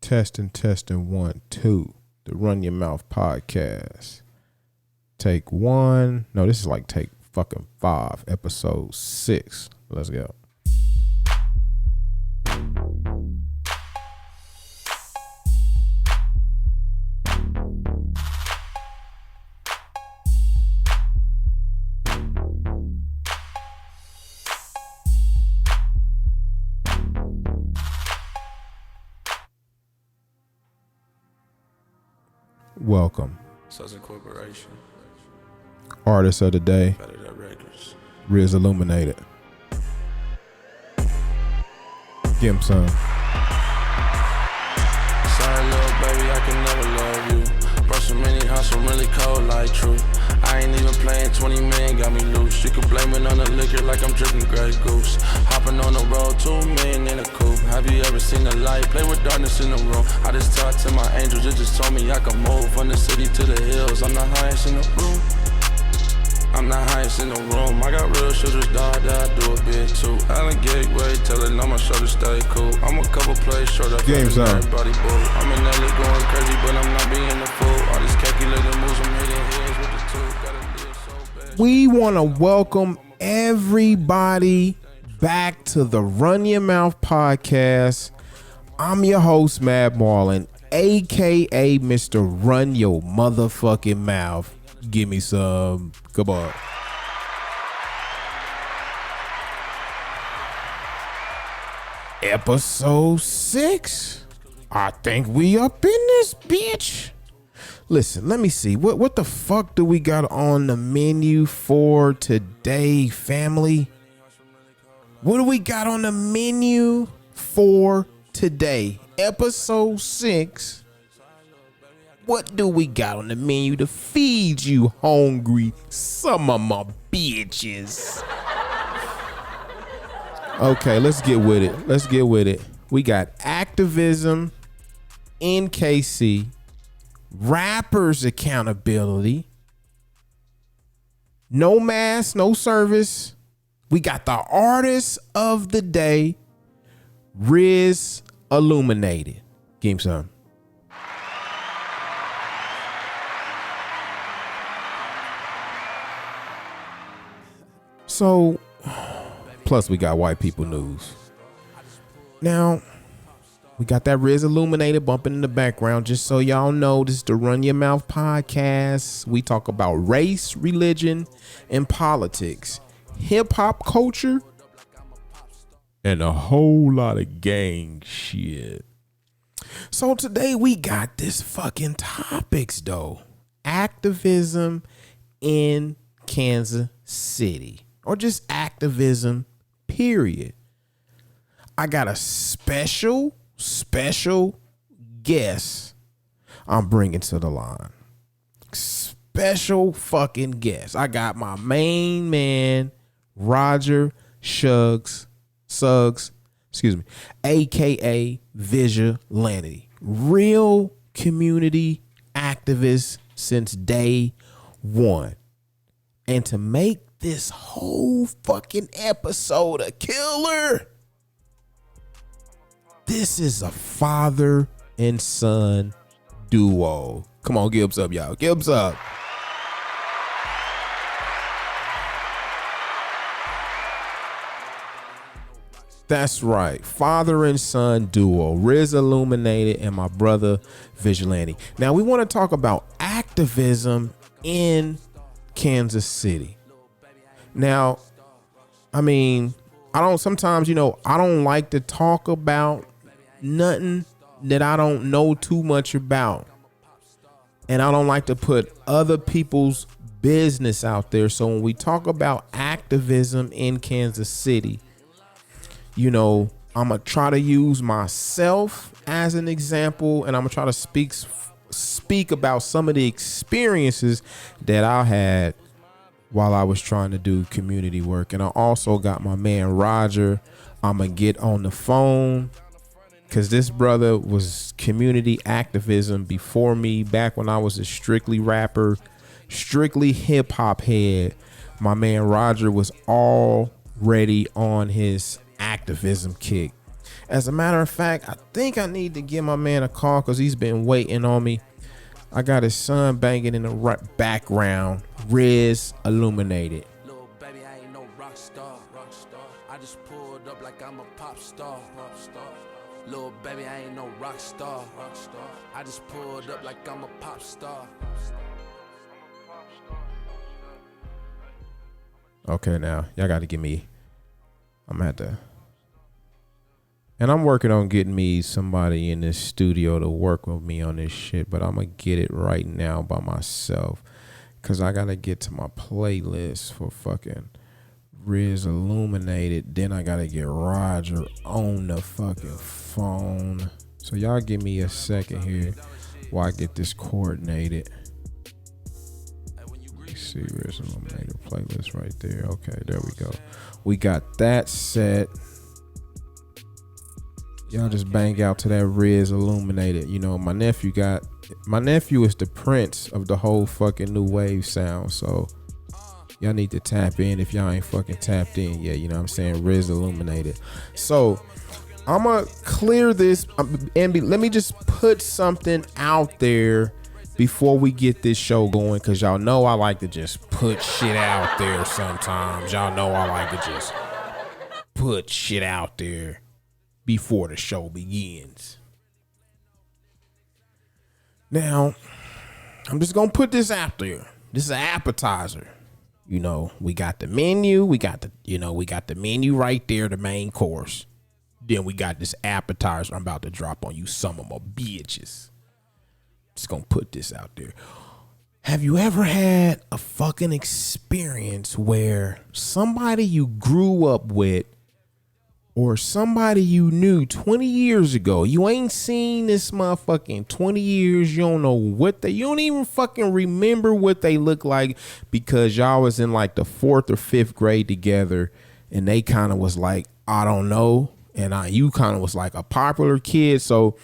Testing 1 2. The Run Your Mouth podcast. Take 1. No, this is like take fucking 5. Episode 6. Let's go. Welcome. Such Corporation. Artist of the day. Rizz Illuminated. Give him some. Sorry, little baby, I can never love you. Brush some mini house, I'm really cold like true. I ain't even playing 20 million, got me loose. You can blame it on the liquor like I'm drinking Grey Goose. Hopping on the road, 2 million in a coupe. Have you ever seen the light? Play with darkness in the room. I just talked to my angels, it just told me I could move from the city to the hills. I'm the highest in the room. I'm the highest in the room. I got real shooters, dog, that I do a bit too. Allen Gateway, telling on my shoulder stay cool. I'm a couple plays short up. Game's on. Everybody boo. I'm in LA going crazy, but I'm not being a fool. All these calculated moves, I'm hitting heads with the two. Gotta live so bad. We want to welcome everybody back to the Run Your Mouth podcast. I'm your host, Mad Marlin, aka Mr. Run Your Motherfucking Mouth. Give me some. Come on. Episode 6. I think we up in this bitch. Listen, let me see. What the fuck do we got on the menu for today, family? What do we got on the menu for today? Episode 6. What do we got on the menu to feed you hungry some of my bitches? Okay, let's get with it. We got Activism, NKC, Rappers Accountability, No Mask, No Service. We got the Artist of the Day, Rizz Illuminated. Give him some. So, plus we got white people news. Now, we got that Rizz Illuminated bumping in the background. Just so y'all know, this is the Run Your Mouth podcast. We talk about race, religion, and politics, hip hop culture, and a whole lot of gang shit. So today we got this fucking topics though. Activism in Kansas City. Or just activism, period. I got a special guest I'm bringing to the line. Special fucking guest. I got my main man, Roger Suggs, aka Vigalantee. Real community activist since day one. And to make this whole fucking episode a killer, this is a father and son duo. Come on, give up, y'all. Give up. That's right. Father and son duo. Rizz Illuminated and my brother Vigalantee. Now we want to talk about activism in Kansas City. Now, I mean, I don't like to talk about nothing that I don't know too much about. And I don't like to put other people's business out there. So when we talk about activism in Kansas City, I'm going to try to use myself as an example, and I'm going to try to speak about some of the experiences that I had while I was trying to do community work. And I also got my man Roger. I'm going to get on the phone because this brother was community activism before me, back when I was a strictly rapper, strictly hip hop head. My man Roger was already on his activism kick. As a matter of fact, I think I need to give my man a call because he's been waiting on me. I got his son banging in the background. Rizz, Illuminated. Little baby, I ain't no rock star. I just pulled up like I'm a pop star. Little baby, I ain't no rock star. I just pulled up like I'm a pop star. Okay, now y'all got to give me. I'm at the. And I'm working on getting me somebody in this studio to work with me on this shit, but I'm going to get it right now by myself because I got to get to my playlist for fucking Rizz Illuminated. Then I got to get Roger on the fucking phone. So y'all give me a second here while I get this coordinated. Let's see, Rizz Illuminated playlist right there. Okay, there we go. We got that set. Y'all just bang out to that Rizz Illuminated. You know, my nephew is the prince of the whole fucking new wave sound. So y'all need to tap in if y'all ain't fucking tapped in yet. You know what I'm saying? Rizz Illuminated. So I'm going to clear this. And let me just put something out there before we get this show going. Because y'all know I like to just put shit out there sometimes. Y'all know I like to just put shit out there before the show begins. Now, I'm just gonna put this out there. This is an appetizer. You know, we got the menu. We got the menu right there, the main course. Then we got this appetizer I'm about to drop on you, some of my bitches. Just gonna put this out there. Have you ever had a fucking experience where somebody you grew up with or somebody you knew 20 years ago, you ain't seen this motherfucking 20 years, you don't know you don't even fucking remember what they look like because y'all was in like the 4th or 5th grade together and they kind of was like, I don't know. And you kind of was like a popular kid. So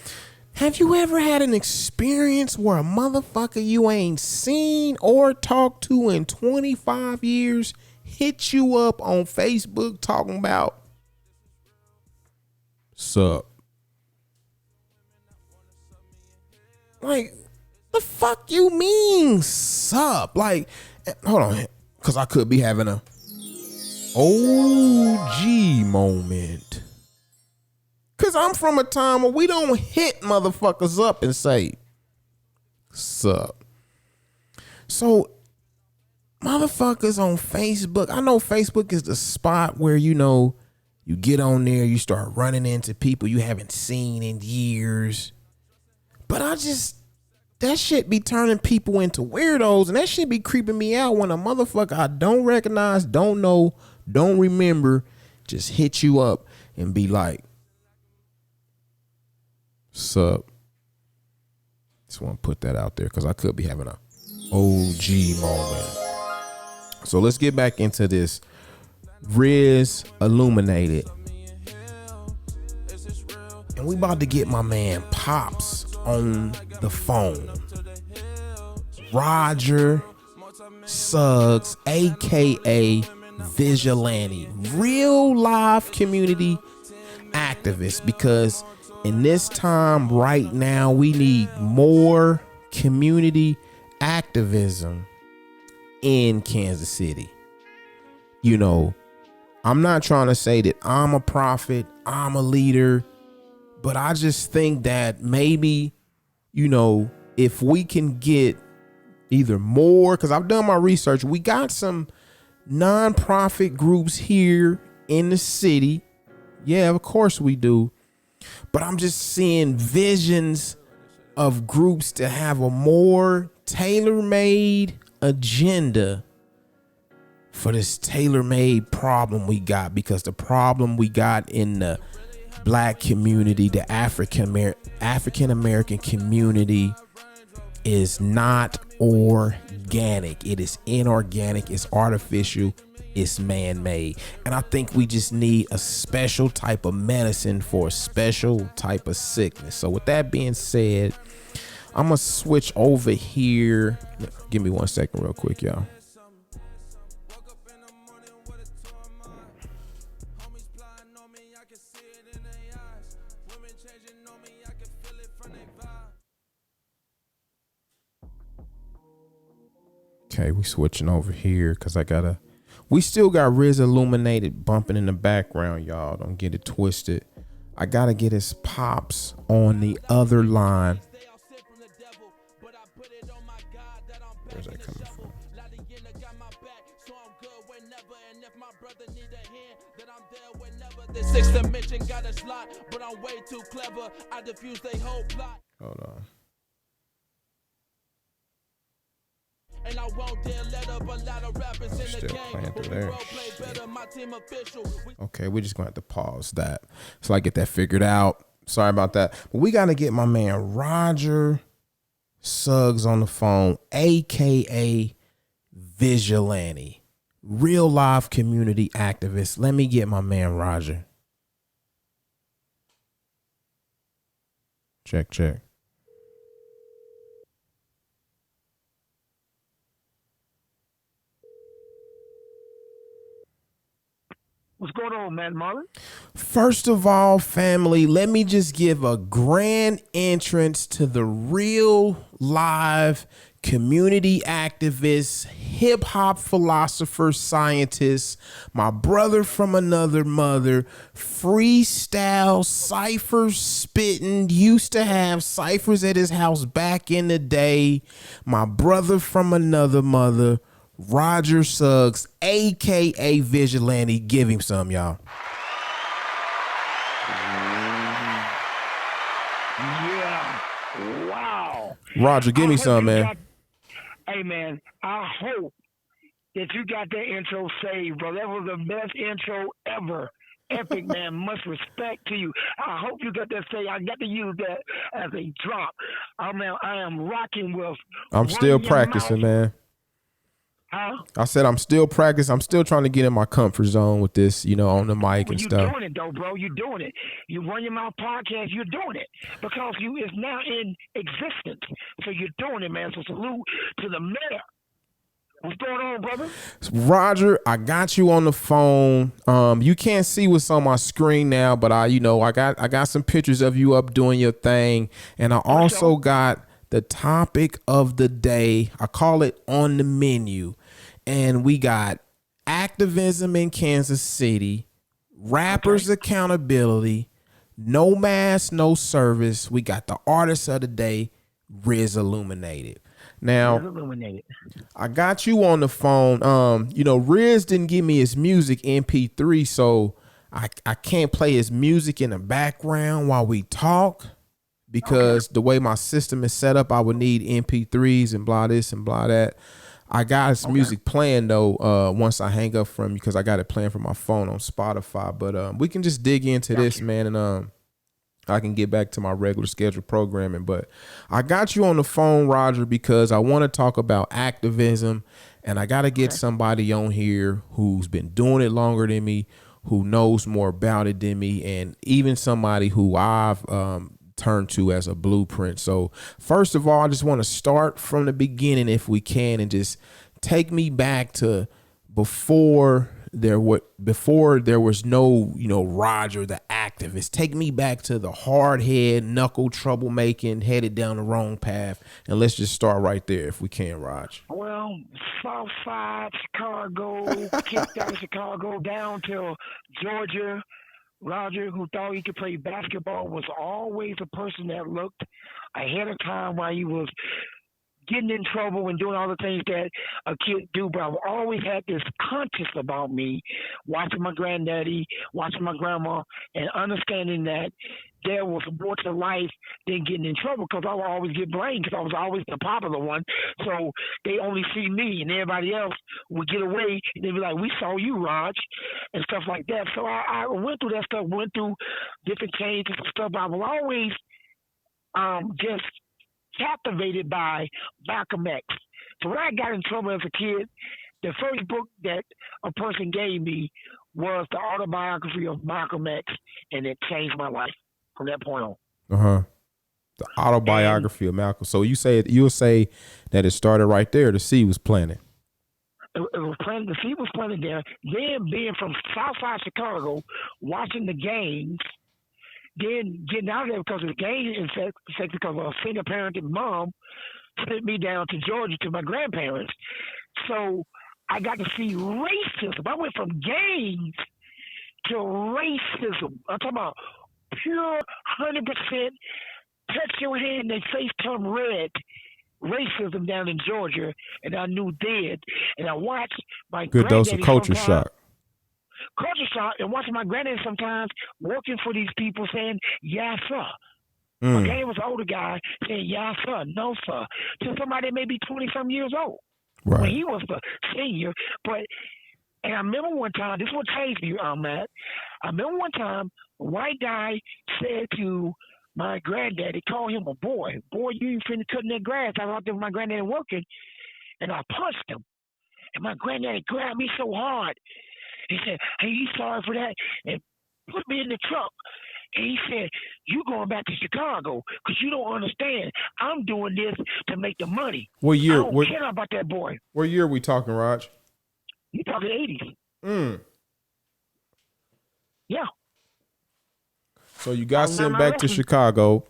have you ever had an experience where a motherfucker you ain't seen or talked to in 25 years hit you up on Facebook talking about, sup? Like, the fuck you mean, sup? Like, hold on, because I could be having a OG moment. Because I'm from a time where we don't hit motherfuckers up and say, sup. So, motherfuckers on Facebook, I know Facebook is the spot where, you know, you get on there, you start running into people you haven't seen in years. But that shit be turning people into weirdos, and that shit be creeping me out when a motherfucker I don't recognize, don't know, don't remember, just hit you up and be like, sup. Just want to put that out there because I could be having a OG moment. So let's get back into this Rizz Illuminated. And we about to get my man Pops on the phone. Roger Suggs, aka Vigalantee, real live community activist, because in this time right now we need more community activism in Kansas City. You know, I'm not trying to say that I'm a prophet, I'm a leader, but I just think that maybe, you know, if we can get either more, because I've done my research, we got some nonprofit groups here in the city. Yeah, of course we do. But I'm just seeing visions of groups to have a more tailor-made agenda for this tailor-made problem we got, because the problem we got in the black community, the African American community, is not organic. It is inorganic. It's artificial. It's man-made. And I think we just need a special type of medicine for a special type of sickness. So with that being said, I'm gonna switch over here. Give me 1 second real quick, y'all. Okay, we switching over here because we still got Rizz Illuminated bumping in the background, y'all. Don't get it twisted. I gotta get his pops on the other line. Where's that coming from? The sixth dimension got a slot, but I'm way too clever. I diffuse they whole plot. Hold on. And I won't dare let up a lot of rappers in the game. Through there. Better, my team official. Okay, we're just gonna have to pause that so I get that figured out. Sorry about that. But we gotta get my man Roger Suggs on the phone, aka Vigalantee. Real live community activist. Let me get my man Roger. Check. What's going on, man, Marlon? First of all, family, let me just give a grand entrance to the real live community activist, hip hop philosopher, scientist, my brother from another mother, freestyle cipher spitting, used to have ciphers at his house back in the day. My brother from another mother, Roger Suggs, aka Vigalantee. Give him some, y'all. Yeah. Wow. Roger, give me some, man. Hey, man, I hope that you got that intro saved, bro. That was the best intro ever. Epic, man. Much respect to you. I hope you got that saved. I got to use that as a drop. I am rocking with. I'm still practicing, man. Huh? I said I'm still practicing. I'm still trying to get in my comfort zone with this, on the mic and stuff. You're doing it, though, bro. You're doing it. You Run Your Mouth podcast, you're doing it. Because it's now in existence. So you're doing it, man. So salute to the mayor. What's going on, brother? Roger, I got you on the phone. You can't see what's on my screen now, but I got some pictures of you up doing your thing. And I also got the topic of the day. I call it on the menu. And we got activism in Kansas City, rappers accountability, no mask, no service. We got the artist of the day, Rizz Illuminated. Now, I got you on the phone. Rizz didn't give me his music MP3, so I can't play his music in the background while we talk because the way my system is set up, I would need MP3s and blah this and blah that. I got his music playing though once I hang up from you because I got it playing from my phone on Spotify. But we can just dig into this, man, and I can get back to my regular scheduled programming. But I got you on the phone, Roger, because I want to talk about activism, and I got to get somebody on here who's been doing it longer than me, who knows more about it than me, and even somebody who I've turn to as a blueprint. So first of all, I just want to start from the beginning if we can and just take me back to before there was no, Roger the activist. Take me back to the hard head, knuckle troublemaking, headed down the wrong path. And let's just start right there if we can, Raj. Well, South Side, Chicago, kicked out of Chicago down to Georgia. Roger, who thought he could play basketball, was always a person that looked ahead of time while he was getting in trouble and doing all the things that a kid do. But I've always had this conscience about me, watching my granddaddy, watching my grandma, and understanding that there was more to life than getting in trouble because I would always get blamed because I was always the popular one. So they only see me and everybody else would get away and they'd be like, we saw you, Raj, and stuff like that. So I went through that stuff, went through different changes and stuff. But I was always just captivated by Malcolm X. So when I got in trouble as a kid, the first book that a person gave me was the autobiography of Malcolm X, and it changed my life from that point on. The autobiography of Malcolm. So you'll say that it started right there. The seed was planted. It was planted. The seed was planted there. Then being from Southside Chicago, watching the games, then getting out of there because of the game, in fact, because a single parented mom sent me down to Georgia to my grandparents. So I got to see racism. I went from gangs to racism. I'm talking about pure 100% touch your hand, they face turn red racism down in Georgia, and I knew dead. And I watched my Good dose of granddaddy culture sometimes. shock. Culture shock, and watching my granddaddy sometimes working for these people saying, yes, sir. My Mm, granddaddy was an older guy saying, yes, sir, no, sir, to somebody that may be 20-some years old. When right. he was the senior. And I remember one time, this is what changed me, Matt. I remember one time, a white guy said to my granddaddy, called him a boy. Boy, you ain't finna cutting that grass. I was out there with my granddaddy working, and I punched him. And my granddaddy grabbed me so hard. He said, hey, he's sorry for that, and put me in the truck. And he said, you going back to Chicago because you don't understand. I'm doing this to make the money. What year? I don't care about that boy. What year are we talking, Raj? You talking 80s. Mm. Yeah. So you got sent back to Chicago.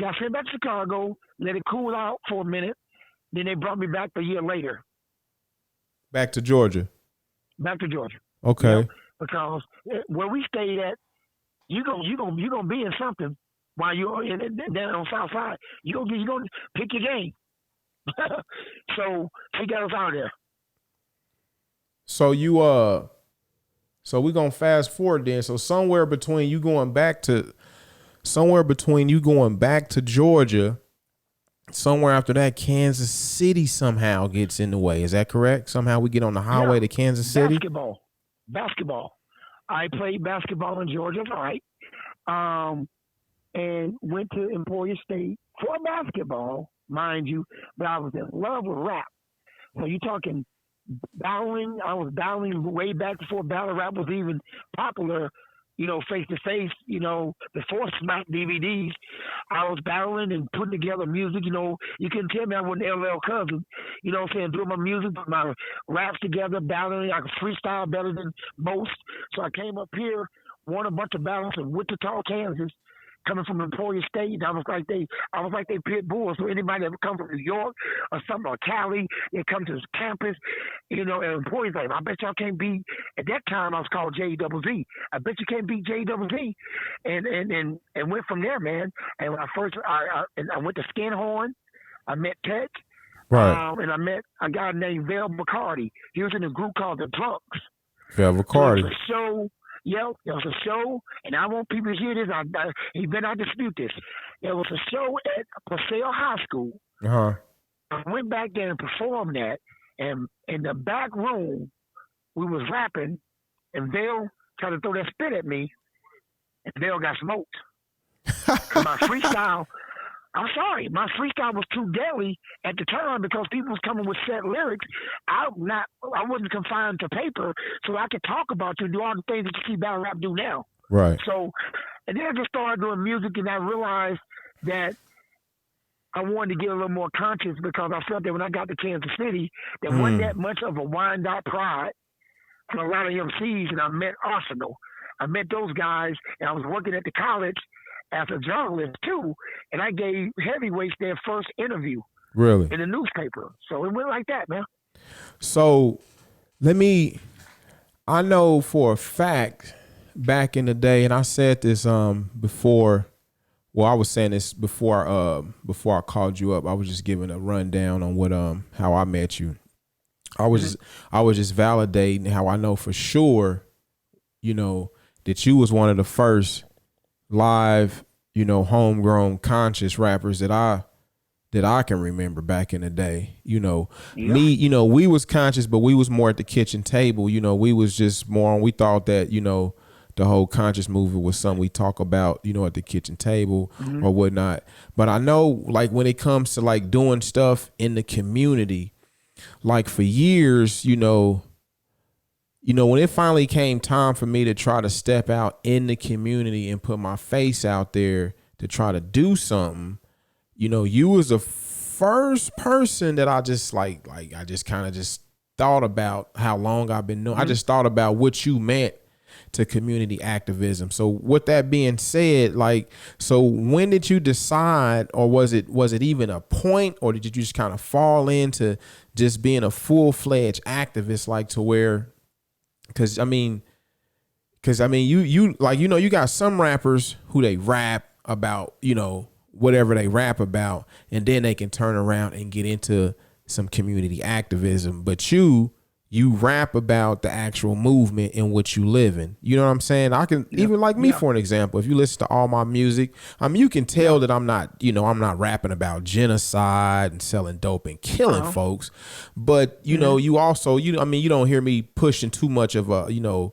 Got sent back to Chicago, let it cool out for a minute. Then they brought me back a year later. Back to Georgia. Back to Georgia. Okay. You know, because where we stayed at, you gonna be in something while you're down on South Side. You gonna pick your game. So he got us out of there. So so we're gonna fast forward then. So somewhere between you going back to Georgia, somewhere after that, Kansas City somehow gets in the way. Is that correct? Somehow we get on the highway to Kansas City? Basketball. I played basketball in Georgia, right? And went to Emporia State for basketball, mind you, but I was in love with rap. So you're talking battling. I was battling way back before battle rap was even popular, face to face, before Smack DVDs. I was battling and putting together music, you couldn't tell me I wasn't LL Cousin, what I'm saying, doing my music, put my raps together, battling. I could freestyle better than most. So I came up here, won a bunch of battles in Wichita, Kansas, coming from Emporia State. I was like they pit bulls. So anybody that come from New York or something, or Cali, they come to this campus, and Emporia's like, I bet y'all can't beat. At that time, I was called J-double-Z. I bet you can't beat J-double-Z, and went from there, man. And when I went to Skinhorn, I met Tech, right? And I met a guy named Vel McCarty. He was in a group called the Drunks. Vel McCarty. So it was a show. Yep, there was a show, and I want people to hear this. He better not dispute this. There was a show at Paseo High School. Uh-huh. I went back there and performed that, and in the back room, we was rapping, and Vale tried to throw that spit at me, and Vale got smoked. My freestyle, I'm sorry, my freestyle was too deadly at the time because people was coming with set lyrics. I wasn't confined to paper, so I could talk about you and do all the things that you see battle rap do now. Right. So, and then I just started doing music, and I realized that I wanted to get a little more conscious because I felt that when I got to Kansas City, there wasn't that much of a wind-up pride from a lot of MCs, and I met Arsenal. I met those guys, and I was working at the college as a journalist too, and I gave heavyweights their first interview. Really? In the newspaper. So it went like that, man. So I know for a fact back in the day, and I said this before. Well, I was saying this before I called you up. I was just giving a rundown on what how I met you. I was just validating how I know for sure, that you was one of the first live, homegrown conscious rappers that I can remember back in the day. Me, we was conscious, but we was more at the kitchen table. We was just more on, we thought that, the whole conscious movement was something we talk about, at the kitchen table or whatnot. But I know, like, when it comes to like doing stuff in the community, like for years, when it finally came time for me to try to step out in the community and put my face out there to try to do something, you was the first person that I just I just kind of just thought about how long I've been knowing. I just thought about what you meant to community activism. So with that being said, like, so when did you decide, or was it even a point, or did you just kind of fall into just being a full-fledged activist, like to where, because I mean, you like, you know, you got some rappers who they rap about, you know, whatever they rap about, and then they can turn around and get into some community activism. But you rap about the actual movement in which you live in. You know what I'm saying? I can even like me, for an example, if you listen to all my music, I mean, you can tell that I'm not rapping about genocide and selling dope and killing folks. But, you know, you also, you don't hear me pushing too much of a, you know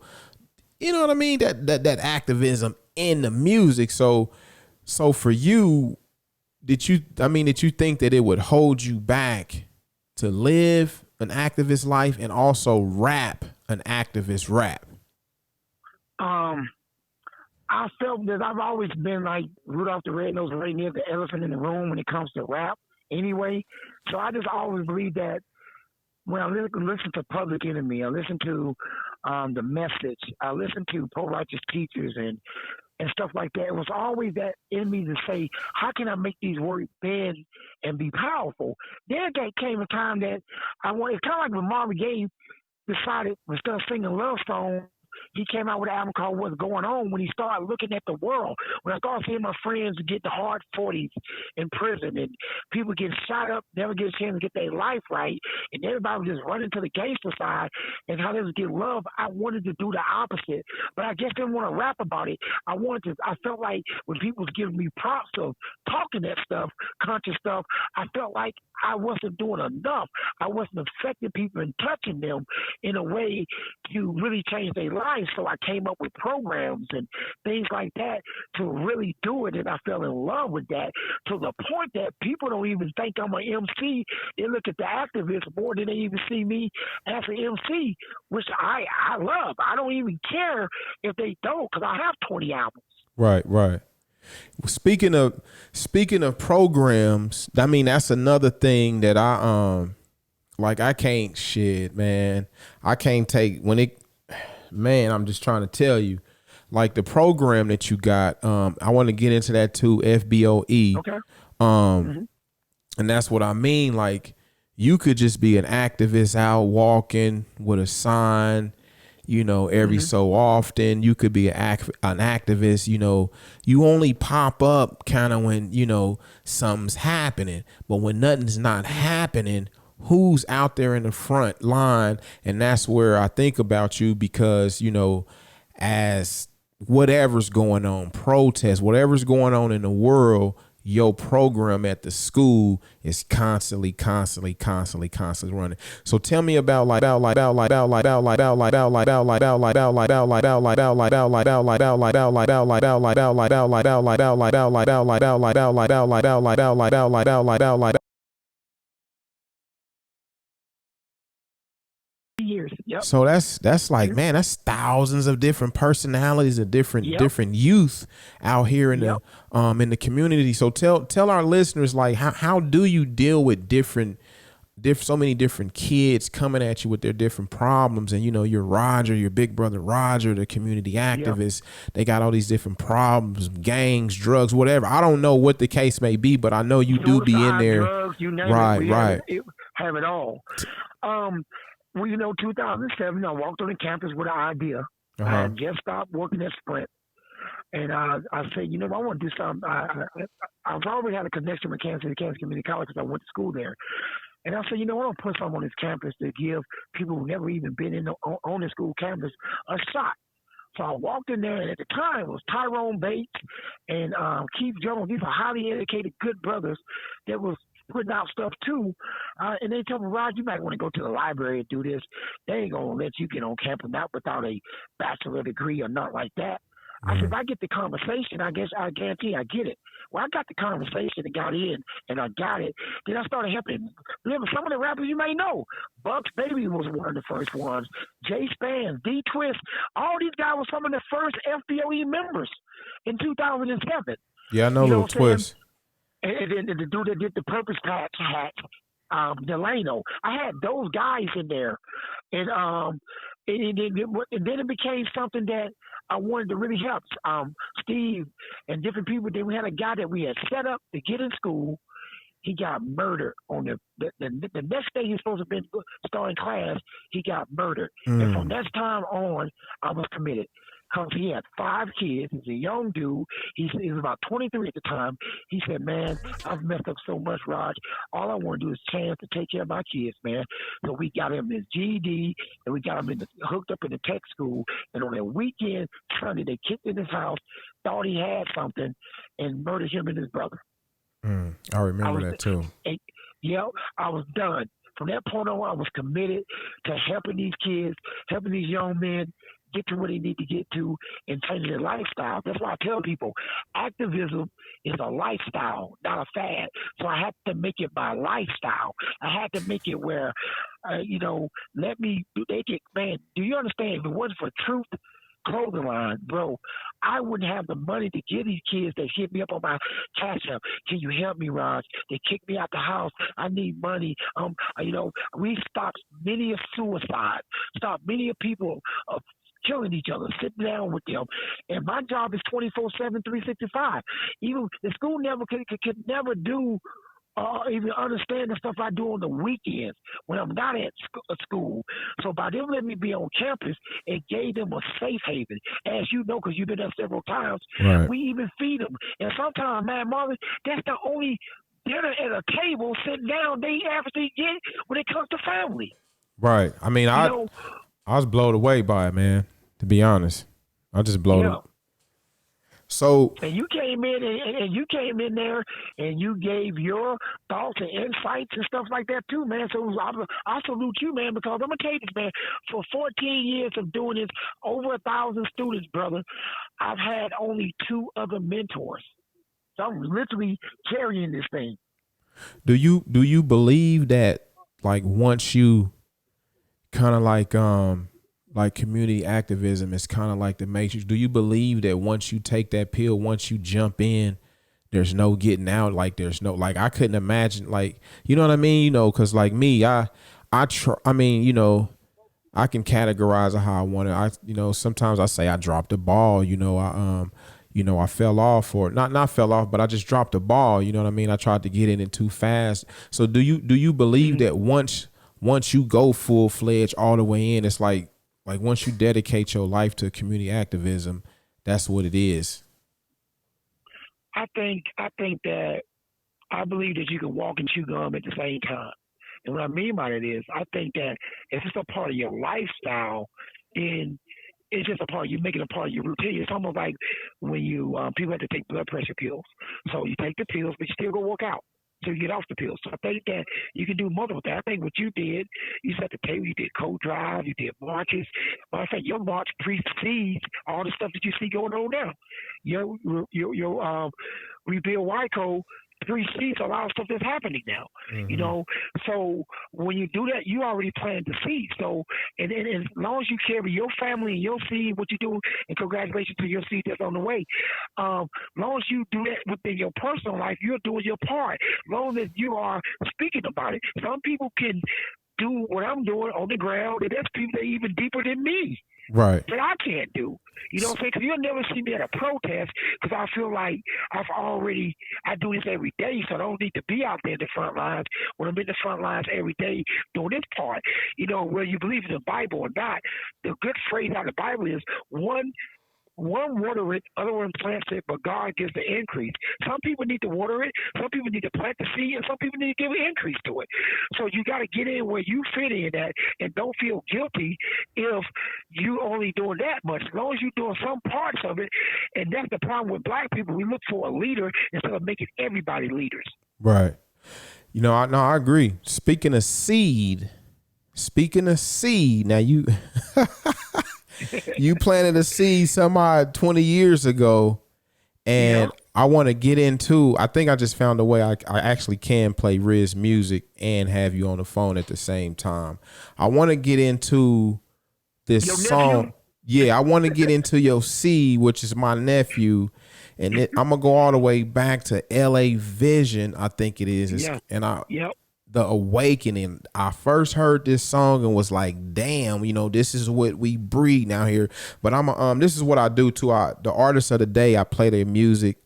what I mean? That activism in the music. So for you, did you think that it would hold you back to live an activist life and also rap an activist rap? I felt that I've always been like Rudolph the Red-Nosed Reindeer, the elephant in the room when it comes to rap anyway. So I just always believe that when I listen to Public Enemy, I listen to The Message, I listen to Pro-Righteous Teachers and stuff like that. It was always that in me to say, how can I make these words bend and be powerful? Then there came a time that it's kind of like when Marvin Gaye decided, instead of singing love songs, he came out with an album called What's Going On, when he started looking at the world. When I started seeing my friends get the hard 40s in prison and people get shot up, never get a chance to get their life right, and everybody was just running to the gangster side and how they was getting love, I wanted to do the opposite. But I just didn't want to rap about it. I felt like when people was giving me props of talking that stuff, conscious stuff, I felt like I wasn't doing enough. I wasn't affecting people and touching them in a way to really change their lives. So I came up with programs and things like that to really do it, and I fell in love with that to the point that people don't even think I'm an MC. They look at the activist more than they even see me as an MC, which I love. I don't even care if they don't, because I have 20 albums. Right. Speaking of programs, I mean, that's another thing that I can't take man, I'm just trying to tell you, like the program that you got, I want to get into that too, FBOE. Okay. And that's what I mean. Like, you could just be an activist out walking with a sign, you know, every so often. You could be an activist, you know, you only pop up kind of when, you know, something's happening. But when nothing's not happening, who's out there in the front line? And that's where I think about you, because, you know, as whatever's going on, protests, whatever's going on in the world, your program at the school is constantly running. So tell me about years. Yep. So that's like, man, that's thousands of different personalities and different youth out here in the community. So tell our listeners, like, how do you deal with so many different kids coming at you with their different problems? And, you know, you're Roger, your big brother Roger, the community activist. They got all these different problems, gangs, drugs, whatever. I don't know what the case may be, but I know you do be in there. Drugs, you name right. Have it all. Well, you know, 2007, I walked on the campus with an idea. I had just stopped working at Sprint. And I said, you know, I want to do something. I've already had a connection with Kansas Community College because I went to school there. And I said, you know, I want to put something on this campus to give people who've never even been on the school campus a shot. So I walked in there, and at the time, it was Tyrone Bates and Keith Jones. These are highly educated, good brothers that was putting out stuff too. And they told me, Rod, you might want to go to the library and do this. They ain't going to let you get on campus, not without a bachelor degree or not like that. I said, if I get the conversation, I guarantee I get it. Well, I got the conversation and got in, and I got it. Then I started helping. Remember, some of the rappers you may know. Bucks Baby was one of the first ones. Jay Spans, D Twist. All these guys were some of the first FBOE members in 2007. Yeah, I know Lil Twist. And then the dude that did the Purpose Patch hat, Delano. I had those guys in there. And And then it became something that I wanted to really help. Steve and different people. Then we had a guy that we had set up to get in school. He got murdered on the next day he was supposed to have been starting class. He got murdered, and from that time on, I was committed. Because he had 5 kids. He's a young dude. He was about 23 at the time. He said, man, I've messed up so much, Raj. All I want to do is chance to take care of my kids, man. So we got him his GED, and we got him hooked up in the tech school. And on a weekend, Sunday, they kicked in his house, thought he had something, and murdered him and his brother. I remember that too. I was done. From that point on, I was committed to helping these kids, helping these young men get to where they need to get to and change their lifestyle. That's why I tell people activism is a lifestyle, not a fad. So I had to make it my lifestyle. I had to make it where, man, do you understand? If it wasn't for Truth Clothing Line, bro, I wouldn't have the money to give these kids that hit me up on my cash app. Can you help me, Raj? They kicked me out the house. I need money. We stopped many of suicides, stopped many of people killing each other, sitting down with them. And my job is 24/7, 365. Even the school could never do even understand the stuff I do on the weekends when I'm not at school. So by them letting me be on campus, it gave them a safe haven. As you know, because you've been there several times, right. We even feed them. And sometimes, man, Marvin, that's the only dinner at a table sitting down they actually get when it comes to family. Right. I mean, I was blown away by it, man, to be honest. I just blown it. So, and you came in there and you gave your thoughts and insights and stuff like that too, man. So I salute you, man, because I'm gonna tell you this, man. For 14 years of doing this, over 1,000 students, brother, I've had only 2 other mentors. So I'm literally carrying this thing. Do you believe that, like, once you kind of like community activism is kind of like the matrix? Do you believe that once you take that pill, once you jump in, there's no getting out? Like, there's no, like, I couldn't imagine, like, you know what I mean? You know, cause like me, I mean, you know, I can categorize it how I want it. Sometimes I say I dropped the ball, I fell off, or not fell off, but I just dropped the ball. You know what I mean? I tried to get in it too fast. So do you believe that once you go full fledged all the way in, it's like once you dedicate your life to community activism, that's what it is? I think that I believe that you can walk and chew gum at the same time. And what I mean by that is, I think that if it's a part of your lifestyle, then it's just a part of you, making a part of your routine. It's almost like when you people have to take blood pressure pills. So you take the pills, but you still go work out. So you get off the pills. So I think that you can do multiple things. I think what you did, you set the table, you did cold drive, you did marches. Matter of fact, your march precedes all the stuff that you see going on now. Your Rebuild Wyco precedes a lot of stuff that's happening now. Mm-hmm. So when you do that, you already planted the seed. So and as long as you carry your family and your seed, what you do, and congratulations to your seed that's on the way. As long as you do that within your personal life, you're doing your part. As long as you are speaking about it. Some people can do what I'm doing on the ground, and there's people that are even deeper than me. Right. That I can't do. You know what I'm saying? Because you'll never see me at a protest, because I feel like I do this every day, so I don't need to be out there in the front lines when I'm in the front lines every day doing this part. Whether you believe in the Bible or not, the good phrase out of the Bible is one water it, other one plants it, but God gives the increase. Some people need to water it, some people need to plant the seed, and some people need to give an increase to it. So you got to get in where you fit in at, and don't feel guilty if you only doing that much. As long as you're doing some parts of it, and that's the problem with black people. We look for a leader instead of making everybody leaders. Right. I agree. Speaking of seed, now you you planted a seed some odd 20 years ago, and I want to get into, I think I just found a way I actually can play Rizz music and have you on the phone at the same time. I want to get into this song. Yeah, I want to get into your seed, which is my nephew, and I'm going to go all the way back to LA Vision, I think it is. And the awakening. I first heard this song and was like, damn, this is what we breed now here. But this is what I do too. The artists of the day, I play their music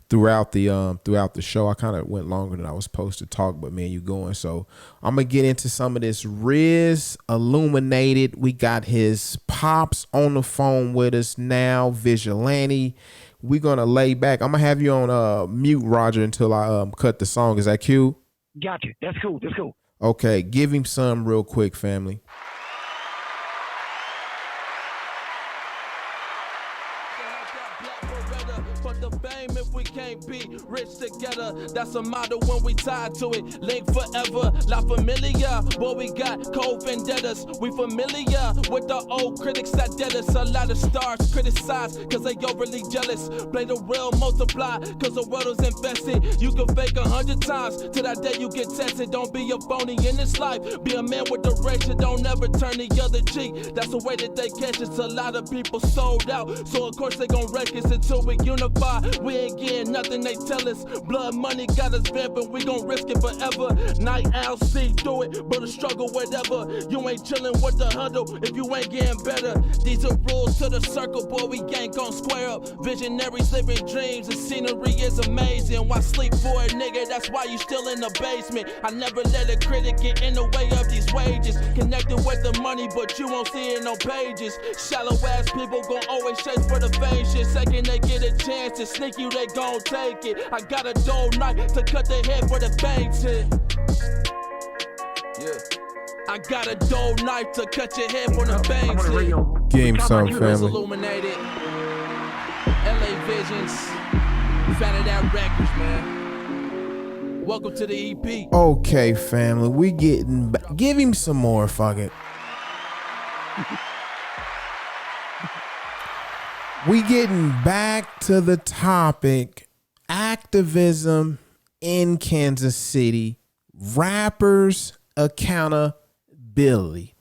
throughout the show. I kind of went longer than I was supposed to talk, but man, you going. So I'm gonna get into some of this. Rizz, Illuminated. We got his pops on the phone with us now. Vigalantee. We're gonna lay back. I'm gonna have you on mute, Roger, until I cut the song. Is that cute? Gotcha. That's cool. That's cool. Okay, give him some real quick, family. Rich together, that's a motto when we tied to it. Link forever, la familia. Boy, we got cold vendettas. We familiar with the old critics that did us. A lot of stars criticize cause they overly jealous. Play the real, multiply cause the world is invested. You can fake 100 times till that day you get tested. Don't be a phony in this life. Be a man with direction. Don't ever turn the other cheek. That's the way that they catch us. A lot of people sold out, so of course they gon' wreck us until we unify. We ain't getting nothing they tell us. Blood money got us vamping, we gon' risk it forever. Night owl see through it, but a struggle whatever. You ain't chillin' with the huddle if you ain't getting better. These are rules to the circle, boy, we ain't gon' square up. Visionaries living dreams, the scenery is amazing. Why sleep for a nigga? That's why you still in the basement. I never let a critic get in the way of these wages. Connected with the money, but you won't see it on pages. Shallow ass people gon' always chase for the fame shit. Second they get a chance to sneak you, they gon' take it. I got a dull knife to cut the head for the bangs hit. Yeah. I got a dull knife to cut your head for the bangs hit. Give him some, family. Illuminated. LA Visions. Fatted out records, man. Welcome to the EP. Okay, family. We getting give him some more, fuck it. We getting back to the topic. Activism in Kansas City, rappers accountability,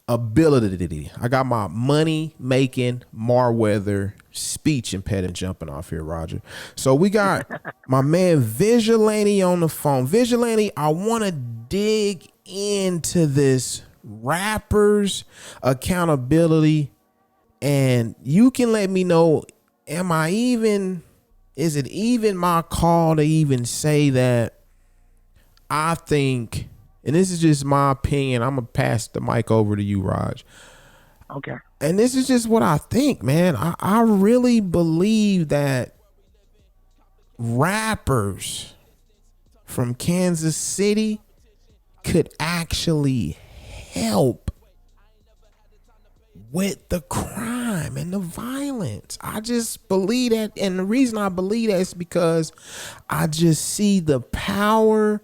ability. I got my money making Marweather speech impediment jumping off here, Roger. So we got my man Vigalantee on the phone. Vigalantee, I want to dig into this rappers accountability, and you can let me know, is it even my call to even say that I think, and this is just my opinion, I'm going to pass the mic over to you, Raj. Okay. And this is just what I think, man. I really believe that rappers from Kansas City could actually help with the crime and the violence. I just believe that, and the reason I believe that is because I just see the power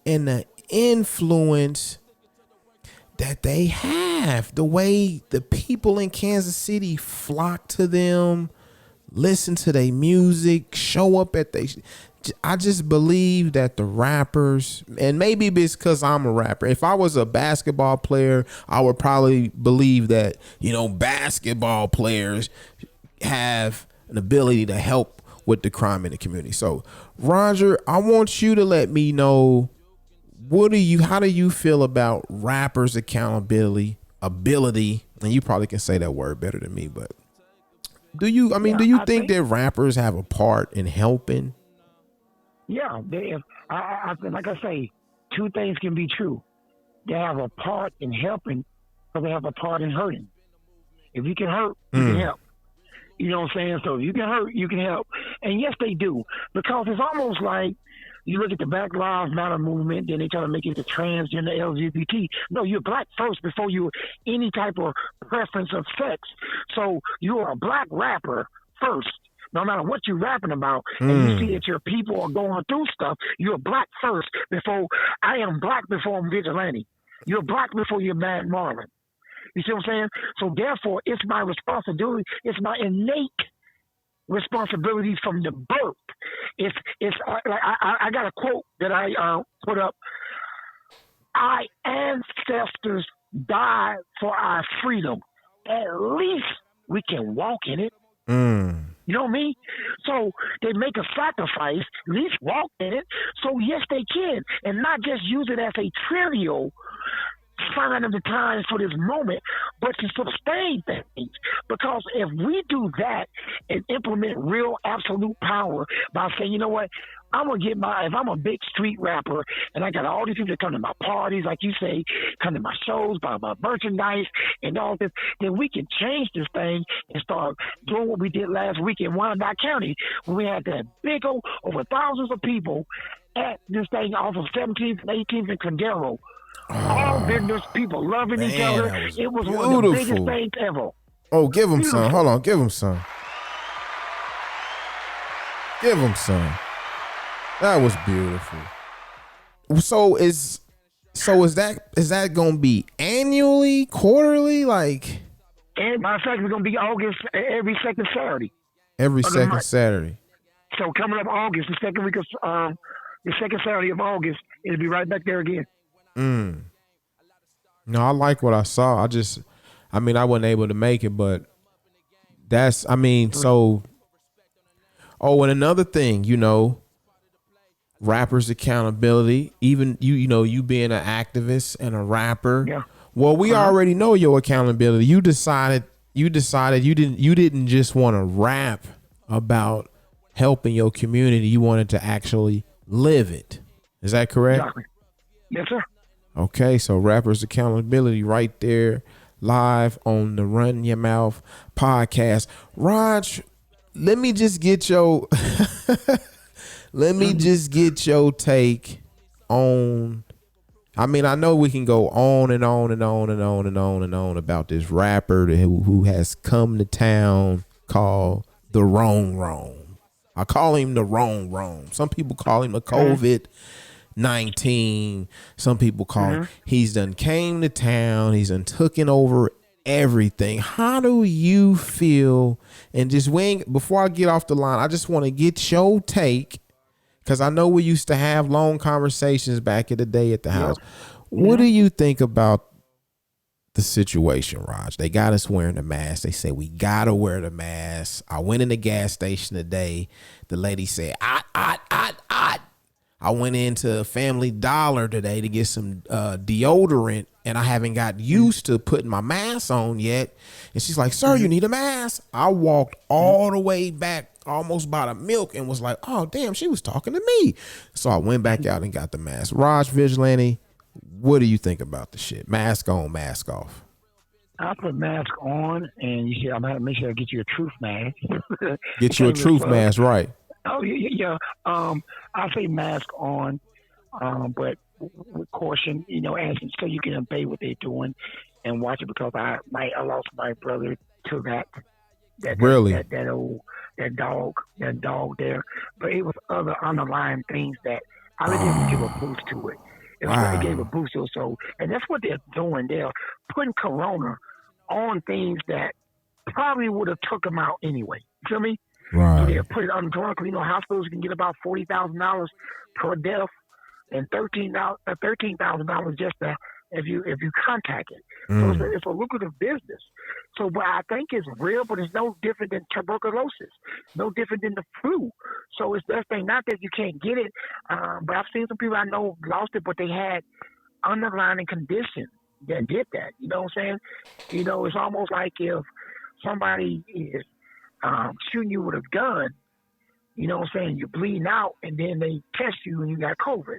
and the influence that they have, the way the people in Kansas City flock to them, listen to their music, show up at they. I just believe that the rappers, and maybe it's because I'm a rapper. If I was a basketball player, I would probably believe that, basketball players have an ability to help with the crime in the community. So, Roger, I want you to let me know, how do you feel about rappers' accountability, ability, and you probably can say that word better than me, but do you think that rappers have a part in helping? Yeah, like I say, two things can be true. They have a part in helping, but they have a part in hurting. If you can hurt, you can help. You know what I'm saying? So if you can hurt, you can help. And yes, they do. Because it's almost like you look at the Black Lives Matter movement, then they try to make it the transgender LGBT. No, you're black first before you're any type of preference of sex. So you're a black rapper first. No matter what you're rapping about, and you see that your people are going through stuff, you're black first before I am black before I'm Vigilante. You're black before you're Mad Marlin. You see what I'm saying? So therefore, it's my responsibility. It's my innate responsibility from the birth. I got a quote that I put up. Our ancestors died for our freedom. At least we can walk in it. You know what I mean? So they make a sacrifice, at least walk in it. So yes, they can, and not just use it as a trivial sign of the times for this moment, but to sustain things. Because if we do that and implement real absolute power by saying, you know what, I'm gonna get if I'm a big street rapper and I got all these people that come to my parties, like you say, come to my shows, buy my merchandise and all this, then we can change this thing and start doing what we did last week in Wyandotte County when we had that big over thousands of people at this thing off of 17th and 18th and Condero. All business, people loving each other. It was one of the biggest things ever. Oh, give him some. Hold on, give him some. Give him some. That was beautiful. So is that gonna be annually, quarterly, like? And matter of fact, it's gonna be August every second Saturday. Every second Saturday. So coming up August, the second week of the second Saturday of August, it'll be right back there again. No, I like what I saw. I wasn't able to make it, but so. Oh, and another thing, rappers' accountability, even you being an activist and a rapper. Yeah. Well, we already know your accountability. You decided you didn't just want to rap about helping your community. You wanted to actually live it. Is that correct? Exactly. Yes, sir. Okay, so rappers' accountability right there, live on the Run Your Mouth podcast. Raj, let me just get your take on. I know we can go on and on and on and on and on and on about this rapper who has come to town called the Wrong. I call him the Wrong. Some people call him a COVID-19. Some people call him. He's done came to town. He's done taken over everything. How do you feel? And just before I get off the line, I just want to get your take, because I know we used to have long conversations back in the day at the house. What do you think about the situation, Raj? They got us wearing the mask. They say we gotta wear the mask. I went in the gas station today. The lady said, I went into Family Dollar today to get some deodorant, and I haven't got used to putting my mask on yet. And she's like, sir, you need a mask. I walked all the way back, almost by the milk, and was like, oh, damn, she was talking to me. So I went back out and got the mask. Raj Vigalantee, what do you think about the shit? Mask on, mask off. I put mask on, and I'm going to have to make sure I get you a truth mask. Get you a truth mask, right. Oh, yeah. I say mask on, but with caution, so you can obey what they're doing and watch it, because I lost my brother to that really? that dog there. But it was other underlying things that I really didn't give a boost to it. It really gave a boost to it. So, and that's what they're doing. They're putting Corona on things that probably would have took them out anyway. You feel me? Right. So they put it on drunk. Hospitals can get about $40,000 per death, and $13,000 just if you contact it. So it's a lucrative business. So, but I think it's real, but it's no different than tuberculosis, no different than the flu. So it's that thing. Not that you can't get it, but I've seen some people I know lost it, but they had underlying conditions that did that. You know what I'm saying? It's almost like if somebody is shooting you with a gun, you know what I'm saying, you're bleeding out, and then they test you and you got COVID.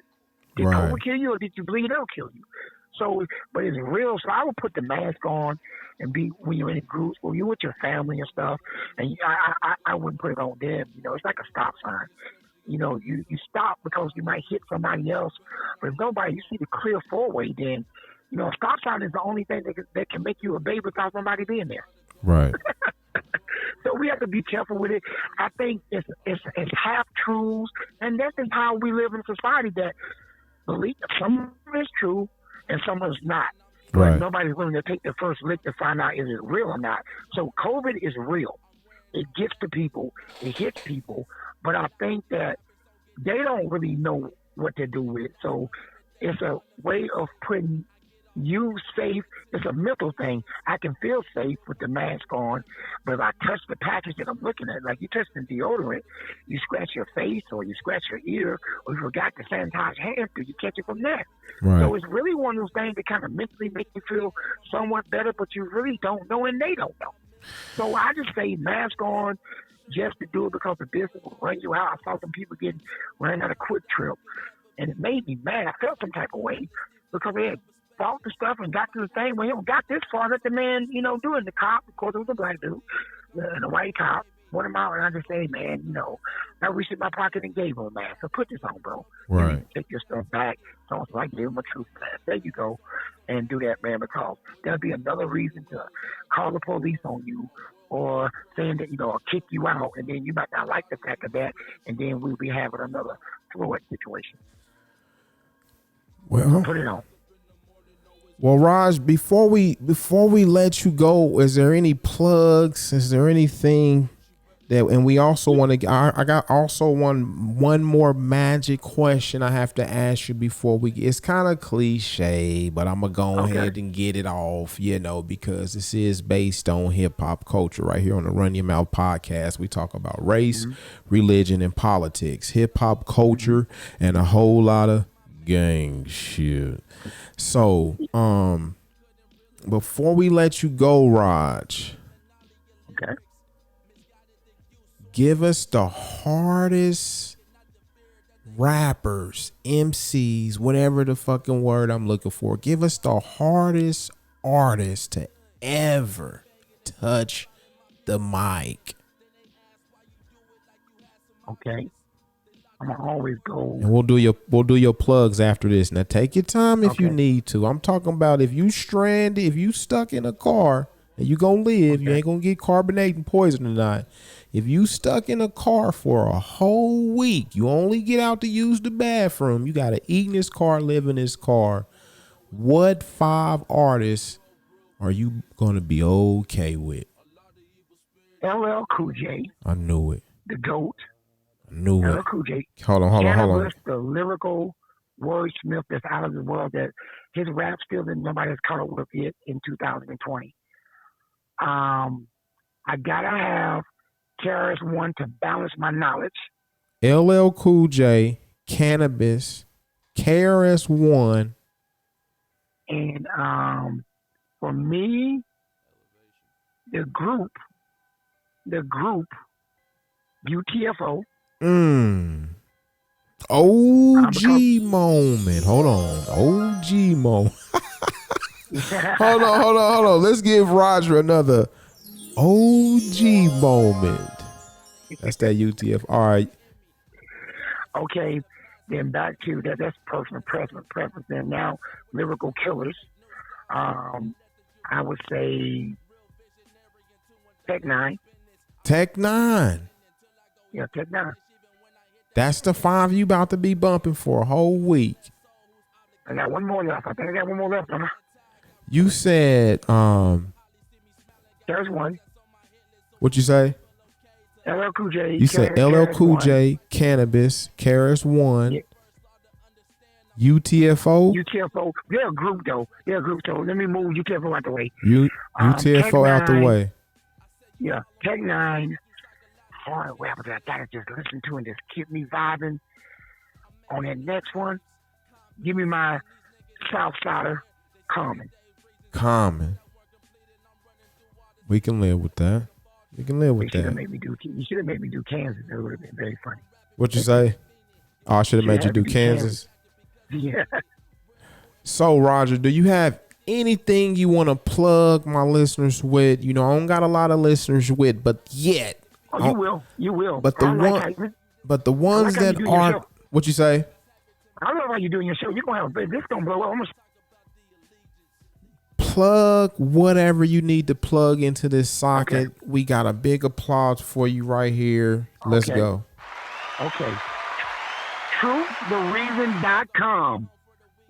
Did COVID kill you, or did you bleed out kill you? So, but it's real. So I would put the mask on and be, when you're in groups, when you're with your family and stuff, and I wouldn't put it on them. It's like a stop sign. You stop because you might hit somebody else, but if nobody, you see the clear four-way, then, a stop sign is the only thing that can make you obey without somebody being there. Right. So we have to be careful with it. I think it's half truths, and that's just how we live in society, that believe some is true and some is not. But nobody's willing to take the first lick to find out is it real or not. So COVID is real. It gets to people. It hits people. But I think that they don't really know what to do with it. So it's a way of putting you safe. It's a mental thing. I can feel safe with the mask on, but if I touch the package that I'm looking at, like you touch the deodorant, you scratch your face or you scratch your ear or you forgot to sanitize your hands, you catch it from there. Right. So it's really one of those things that kind of mentally make you feel somewhat better, but you really don't know and they don't know. So I just say mask on just to do it because the business will run you out. I saw some people getting ran out of Quick Trip, and it made me mad. I felt some type of way because they had bought the stuff and got to the thing. Well, he got this far, let the man, do it. The cop, of course, it was a black dude, and a white cop, brought him out, and I just say, man, I reached in my pocket and gave him a mask. So put this on, bro. Right. Take your stuff back. So I gave him a truth mask. There you go. And do that, man, because there'll be another reason to call the police on you or saying that, I'll kick you out, and then you might not like the fact of that, and then we'll be having another Floyd situation. Well, put it on. Well, Raj, before we let you go, is there any plugs? Is there anything that? And we also want to. I got also one more magic question I have to ask you before we. It's kind of cliche, but I'm gonna go ahead and get it off. Because this is based on hip hop culture right here on the Run Your Mouth podcast. We talk about race, religion, and politics, hip hop culture, and a whole lot of gang shit. So, before we let you go, Raj, give us the hardest rappers, MCs, whatever the fucking word I'm looking for. Give us the hardest artist to ever touch the mic. Okay. I'm gonna always go. And we'll do your plugs after this. Now take your time if you need to. I'm talking about if you stranded, if you stuck in a car and you gonna live, you ain't gonna get carbonated poison or not. If you stuck in a car for a whole week, you only get out to use the bathroom. You gotta eat in this car, live in this car. What 5 artists are you gonna be okay with? LL Cool J. I knew it. The GOAT. Knew LL it. Cool J. Hold on. The lyrical wordsmith that's out of the world that his rap still that nobody has caught up with it in 2020. I gotta have KRS-One to balance my knowledge. LL Cool J, Cannabis, KRS-One. And for me, the group, UTFO. OG moment. Hold on. OG moment. Hold on. Let's give Roger another OG moment. That's that UTF. All right. Okay. Then back to that. That's personal preference. And now lyrical killers. I would say Tech Nine. Tech Nine. Yeah, Tech Nine. That's the 5 you about to be bumping for a whole week. I got one more left. I think I got one more left. You said There's one. What you say? LL Cool J. You said LL Cool J, Cannabis, KRS-One, UTFO. UTFO. They're a group though. Let me move UTFO out the way. UTFO out the way. Yeah, Tech Nine. Hard rappers that I gotta just listen to and just keep me vibing. On that next one, give me my Southsider, Common. We can live with that. You should have made me do Kansas. It would have been very funny. What you say? Oh, I should have made you do Kansas. Yeah. So, Roger, do you have anything you want to plug my listeners with? I don't got a lot of listeners with, but yet. Oh, you will. But the ones that are, what you say? I love how you're doing your show. You're gonna have this gonna blow up. Plug whatever you need to plug into this socket. Okay. We got a big applause for you right here. Let's go. Okay. TruthTheReason.com.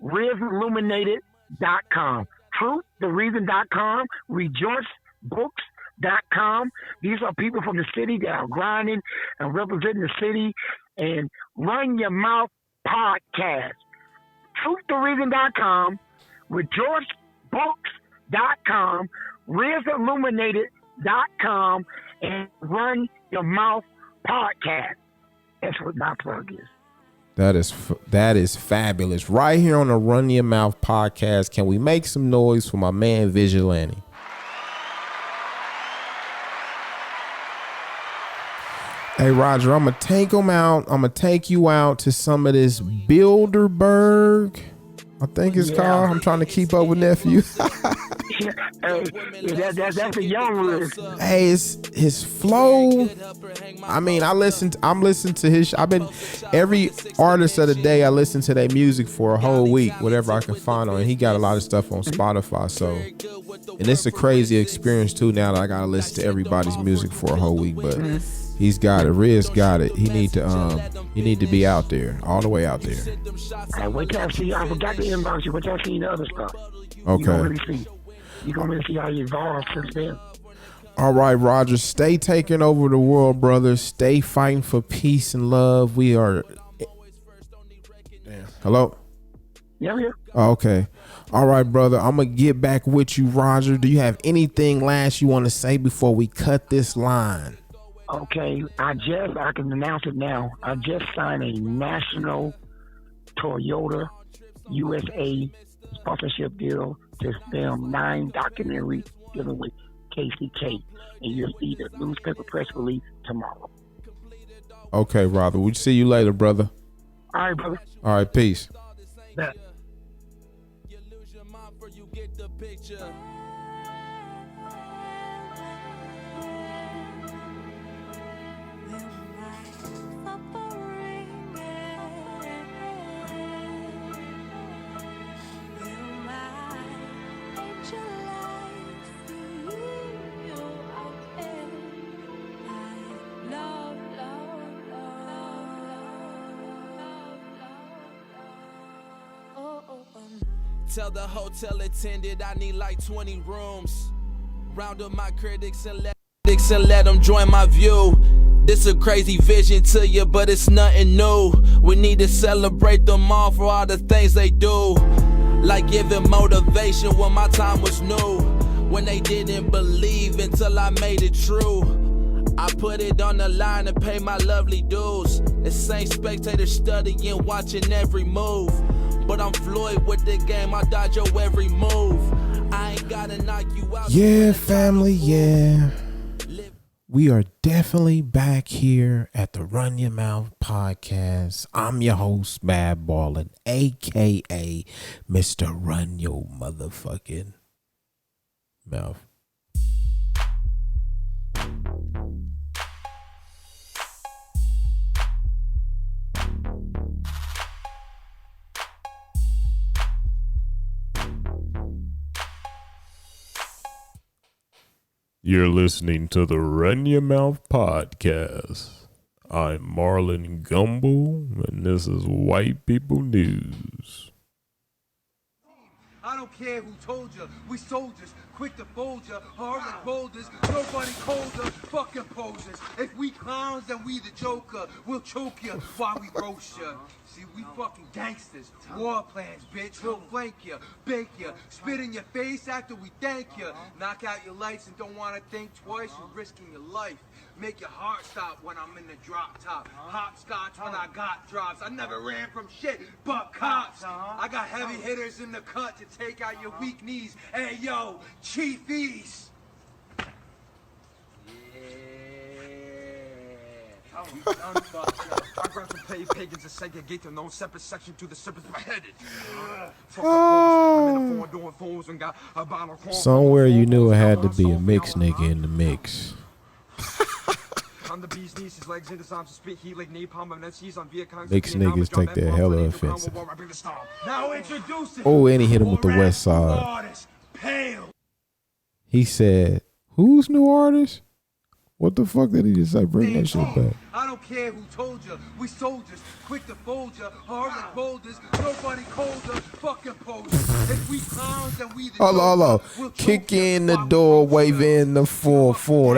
RizzIlluminated.com. TruthTheReason.com. RejoiceBooks.com. These are people from the city that are grinding and representing the city. And Run Your Mouth podcast. TruthTheReason.com. with GeorgeBooks.com, RizzIlluminated.com, and Run Your Mouth Podcast. That's what my plug is. That is fabulous. Right here on the Run Your Mouth Podcast. Can we make some noise for my man Vigalantee? Hey Roger, I'm gonna take him out. I'm gonna take you out to some of this Bilderberg, I think it's called. I'm trying to keep up with nephew. That's a young list. Hey, his flow. I mean, I'm listening to his. I've been every artist of the day. I listen to their music for a whole week, whatever I can find on. And he got a lot of stuff on Spotify. So, and it's a crazy experience too. Now that I gotta listen to everybody's music for a whole week, but he's got it. Rizz got it. He need to be out there, all the way out there. Hey, wait till I see. I forgot to inbox you. Wait till I see the other stuff. Okay. You're going to see how you evolve since then. All right, Roger. Stay taking over the world, brother. Stay fighting for peace and love. We are. Damn. Hello? Yeah, I'm here. Oh, okay. All right, brother. I'm going to get back with you, Roger. Do you have anything last you want to say before we cut this line? Okay. I can announce it now. I just signed a national Toyota USA sponsorship deal to film 9 documentaries dealing with KCK, and you'll see the newspaper press release tomorrow. Okay, Roger. We'll see you later, brother. All right, brother. All right, peace. Bet. Tell the hotel attendant I need like 20 rooms. Round up my critics and let them join my view. This a crazy vision to you, but it's nothing new. We need to celebrate them all for all the things they do. Like giving motivation when my time was new. When they didn't believe until I made it true. I put it on the line and pay my lovely dues. The same spectator studying, watching every move. But I'm Floyd with the game, I dodge your every move. I ain't gotta knock you out. Yeah, family, yeah. We are definitely back here at the Run Your Mouth Podcast. I'm your host, Bad Ballin, aka Mr. Run Your Motherfucking Mouth. You're listening to the Run Your Mouth Podcast. I'm Marlon Gumble, and this is White People News. I don't care who told you, we soldiers, quick to fold you, hard like boulders, nobody colder, fucking posers. If we clowns, then we the Joker, we'll choke you while we roast you. See, we fucking gangsters, war plans, bitch, we'll flank you, bake you, spit in your face after we thank you. Knock out your lights and don't wanna think twice, you're risking your life. Make your heart stop when I'm in the drop top. Hopscotch when I got drops. I never ran from shit but cops. I got heavy hitters in the cut to take out your weak knees. Hey yo, Chiefies. I grab some play pagans and segregate them, no separate section to the serpents beheaded. Somewhere you knew it had to be a mix nigga in the mix. Mix niggas take that hella offensive. Oh, and he hit him with the West Side. He said, "Who's new artist? What the fuck did he just say? Bring that shit back." I don't care who told you, we soldiers, quick to fold you, hard like boulders, nobody colder, fucking posers. If we clowns, then we the Hello. Kick in the door, wave in the 4-4.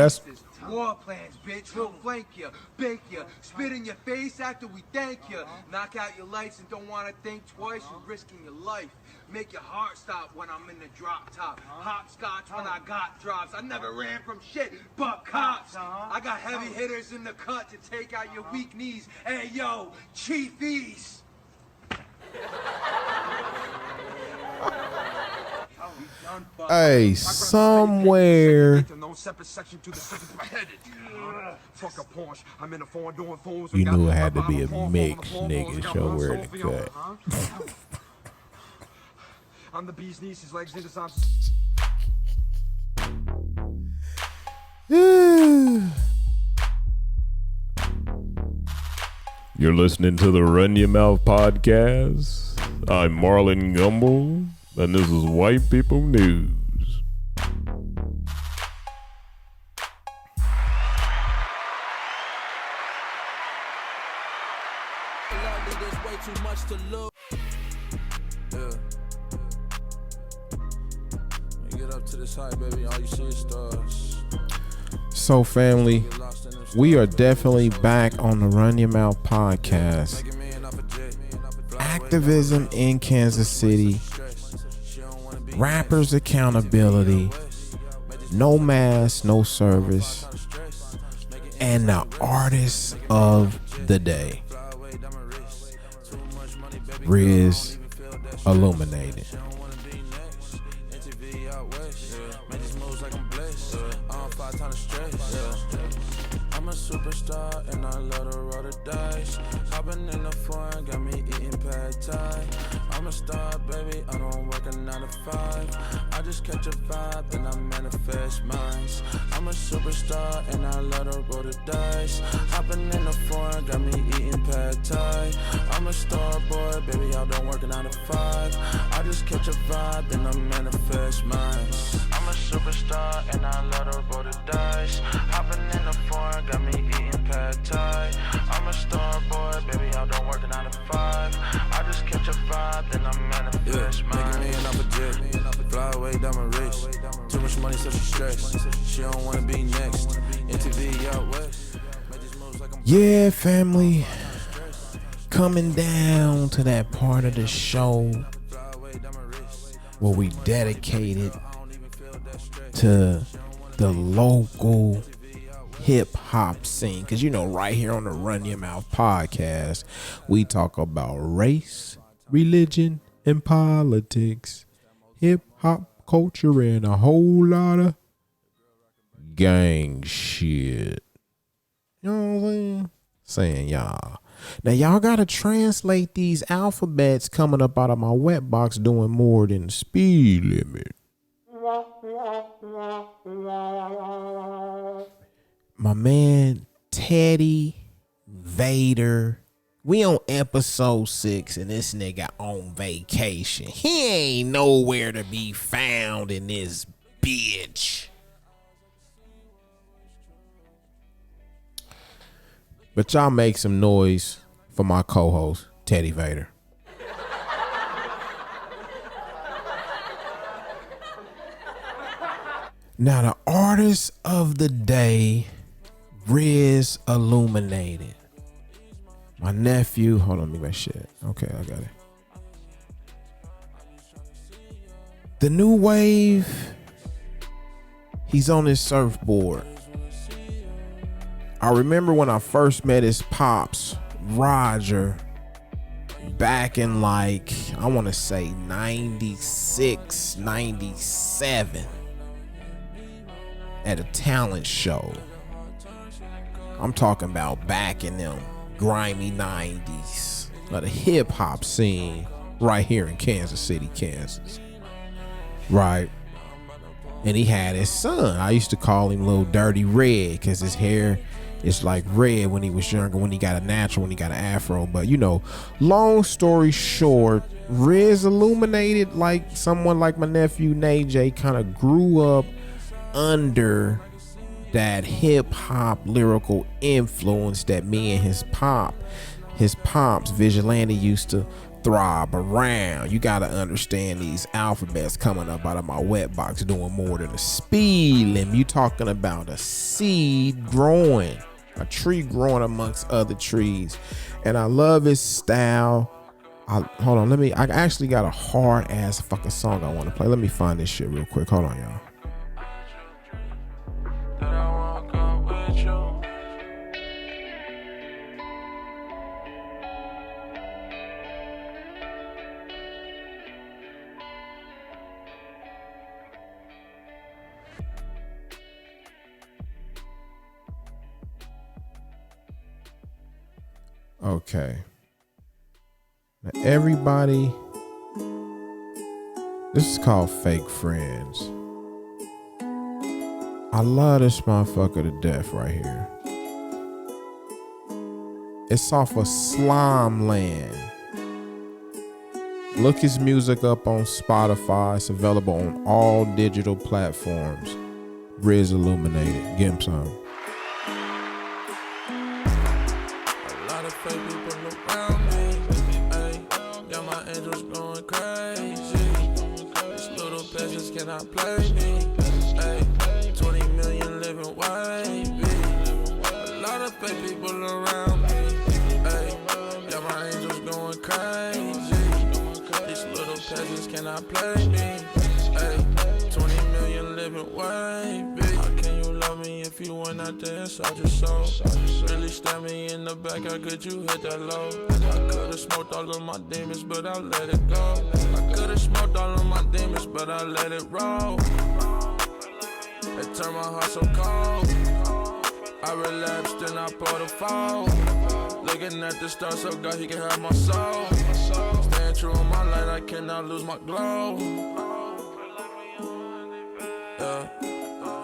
war plans, bitch. We'll flank you, bake you, spit in your face after we thank you. Knock out your lights and don't want to think twice. You're risking your life. Make your heart stop when I'm in the drop top. Hopscotch when I got drops. I never ran from shit but cops. I got heavy hitters in the cut to take out your weak knees. Hey, yo, Chiefies. Hey, somewhere you knew it had to be a mix, nigga. Show where to cut. I'm the bee's knees, his legs into some. You're listening to the Run Your Mouth podcast. I'm Marlon Gumble, and this is White People News. So family, we are definitely back on the Run Your Mouth podcast. Activism in Kansas City, rappers accountability, no mask, no service, and the artist of the day, Rizz, Illuminated. I'm a superstar and I love to roll the dice. Hopping in the foreign, got me eating pad thai. I'm a star, baby, I don't work a 9 to 5. I just catch a vibe and I manifest minds. I'm a superstar and I love to roll the dice. Hopping in the foreign, got me eating pad thai. I'm a star boy, baby, I don't work a 9 to 5. I just catch a vibe and I manifest minds. I'm a superstar and I love to roll the dice. Hopping in the foreign, got me eating pad thai. I'm a star boy, baby, I don't work a 9 to 5. I just catch a vibe, then I manifest mine. Make a million off a jet, fly away down my wrist. Too much money, so she stressed. She don't wanna be next. MTV out west. Yeah, family, coming down to that part of the show where we dedicated to the local hip-hop scene, because you know, right here on the Run Your Mouth podcast, we talk about race, religion, and politics, hip-hop culture, and a whole lot of gang shit. You know what I'm saying? Y'all. Now, y'all got to translate these alphabets coming up out of my wet box doing more than the speed limit. My man Teddy Vader, we on episode 6 and this nigga on vacation. He ain't nowhere to be found in this bitch. But y'all make some noise for my co-host Teddy Vader. Now, the artist of the day, Rizz Illuminated. My nephew, hold on, let me make shit. Okay, I got it. The new wave, he's on his surfboard. I remember when I first met his pops, Roger, back in like, I want to say 96, 97. At a talent show. I'm talking about back in them grimy 90s of the hip hop scene right here in Kansas City, Kansas. Right. And he had his son. I used to call him Little Dirty Red because his hair is like red when he was younger, when he got a natural, when he got an afro. But you know, long story short, Rizz Illuminated, like someone like my nephew Najay, kind of grew up under that hip hop lyrical influence that me and his pop his pops, Vigalantee, used to throb around. You gotta understand these alphabets coming up out of my wet box doing more than a speed limit. You talking about a seed growing, a tree growing amongst other trees. And I love his style. Hold on, I actually got a hard ass fucking song I want to play. Let me find this shit real quick. Hold on, y'all. Okay. Now everybody, this is called Fake Friends. I love this motherfucker to death right here. It's off of Slime Land. Look his music up on Spotify. It's available on all digital platforms. Rizz Illuminated. Give him some. Fake people around me, ay, got my angels going crazy. These little peasants cannot play me, ay, 20 million living wavy. A lot of fake people around me, ay, got my angels going crazy. These little peasants cannot play me, ay, 20 million living wavy. How can you love me if you went out there inside your soul? Really stab me in the back, how could you hit that low? I could've smoked all of my demons, but I let it go. I could've smoked all of my demons, but I let it roll. It turned my heart so cold. I relapsed and I poured a fall. Looking at the stars, so God, he can have my soul. Staying true in my light, I cannot lose my glow.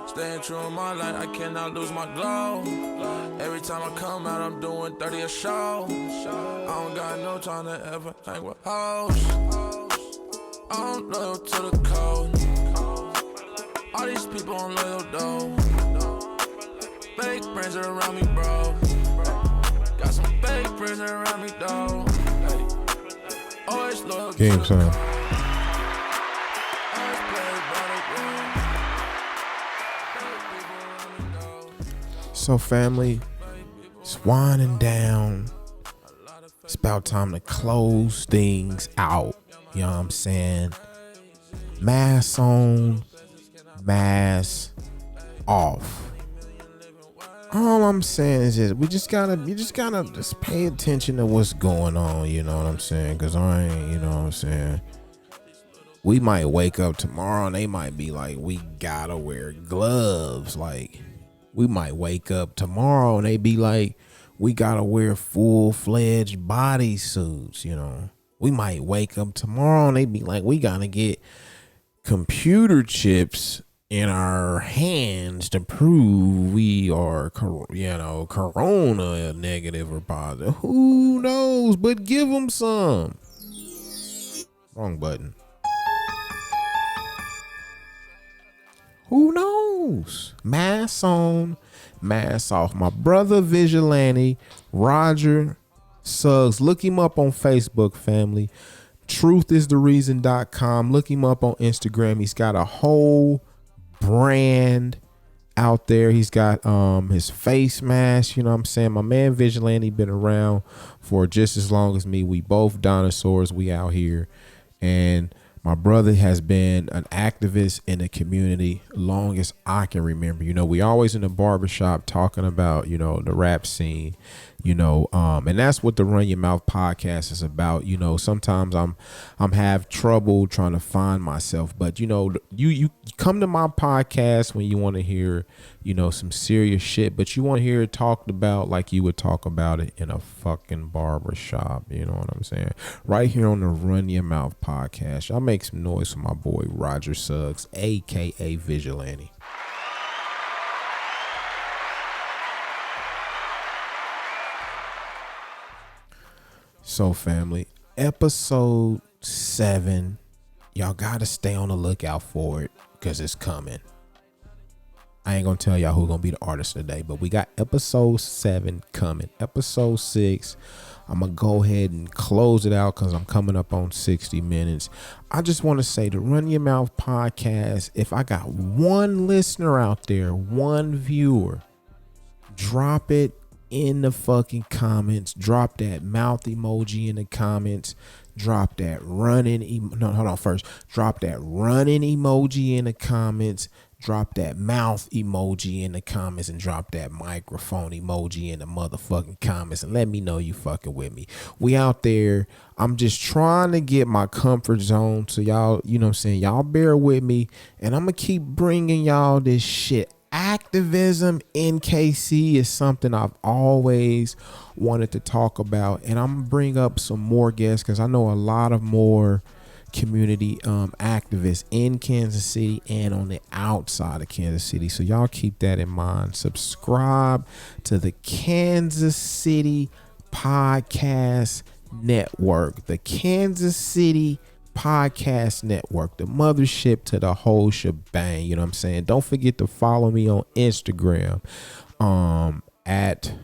Staying true in my light, I cannot lose my glow. Every time I come out, I'm doing 30 a show. I don't got no time to ever hang with hoes. I'm loyal to the code. All these people on loyal though. Fake friends around me, bro. Got some fake friends around me though. Always loyal to the code. So family, it's winding down. It's about time to close things out. You know what I'm saying? Mask on, mask off. All I'm saying is this, you just gotta pay attention to what's going on, you know what I'm saying? Cause you know what I'm saying? We might wake up tomorrow and they might be like, we gotta wear gloves. Like, we might wake up tomorrow and they be like, we gotta wear full-fledged bodysuits, you know. We might wake up tomorrow and they be like, we gotta get computer chips in our hands to prove we are, you know, corona negative or positive. Who knows? But give them some. Wrong button. Who knows? Mask on, mask off. My brother Vigalantee, Roger Suggs. Look him up on Facebook, family. Truthisthereason.com. Look him up on Instagram. He's got a whole brand out there. He's got his face mask. You know what I'm saying? My man Vigalantee been around for just as long as me. We both dinosaurs. We out here. And my brother has been an activist in the community long as I can remember. You know, we always in the barbershop talking about, you know, the rap scene, you know, and that's what the Run Your Mouth podcast is about. You know, sometimes I'm have trouble trying to find myself, but you know, you come to my podcast when you want to hear, you know, some serious shit, but you want to hear it talked about like you would talk about it in a fucking barbershop. You know what I'm saying? Right here on the Run Your Mouth podcast. Y'all make some noise for my boy Roger Suggs, aka Vigalantee. So family, episode 7, y'all gotta stay on the lookout for it because it's coming. I ain't gonna tell y'all who's gonna be the artist today, but we got episode 7 coming. Episode 6, I'm gonna go ahead and close it out because I'm coming up on 60 minutes. I just want to say the Run Your Mouth podcast, if I got one listener out there, one viewer, drop it in the fucking comments. Drop that mouth emoji in the comments. Drop that running drop that running emoji in the comments. Drop that mouth emoji in the comments, and drop that microphone emoji in the motherfucking comments, and let me know you fucking with me. We out there. I'm just trying to get my comfort zone. So y'all, you know what I'm saying? Y'all bear with me, and I'm going to keep bringing y'all this shit. Activism in KC is something I've always wanted to talk about, and I'm going to bring up some more guests because I know a lot of more community activists in Kansas City and on the outside of Kansas City. So y'all keep that in mind. Subscribe to the Kansas City Podcast Network. The Kansas City Podcast Network, the mothership to the whole shebang. You know what I'm saying? Don't forget to follow me on Instagram at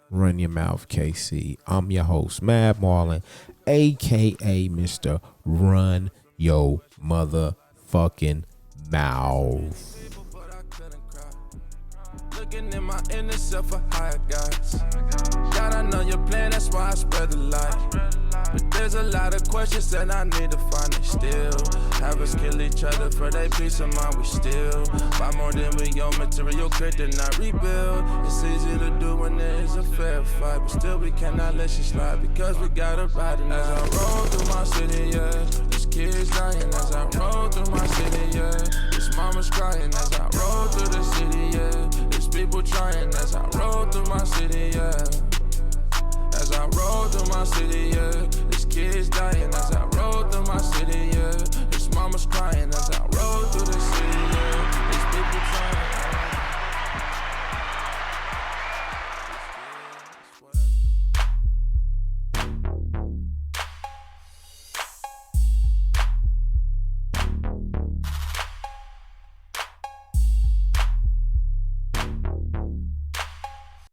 Run Your Mouth KC. I'm your host, Mad Marlin, aka Mr. Run Your Motherfucking Mouth. Looking in my inner self for higher gods. God, I know your plan, that's why I spread the light. But there's a lot of questions that I need to find. They still have us kill each other for their peace of mind. We still buy more than we own, material great to not rebuild. It's easy to do when there is a fair fight, but still we cannot let you slide because we gotta ride. And as I roll through my city, yeah, there's kids dying. As I roll through my city, yeah, there's mamas crying. As I roll through the city, yeah, there's people trying. As I roll through my city, yeah. As I roll through my city, yeah, there's kids dying. As I roll through my city, yeah, there's mamas crying. As I roll through the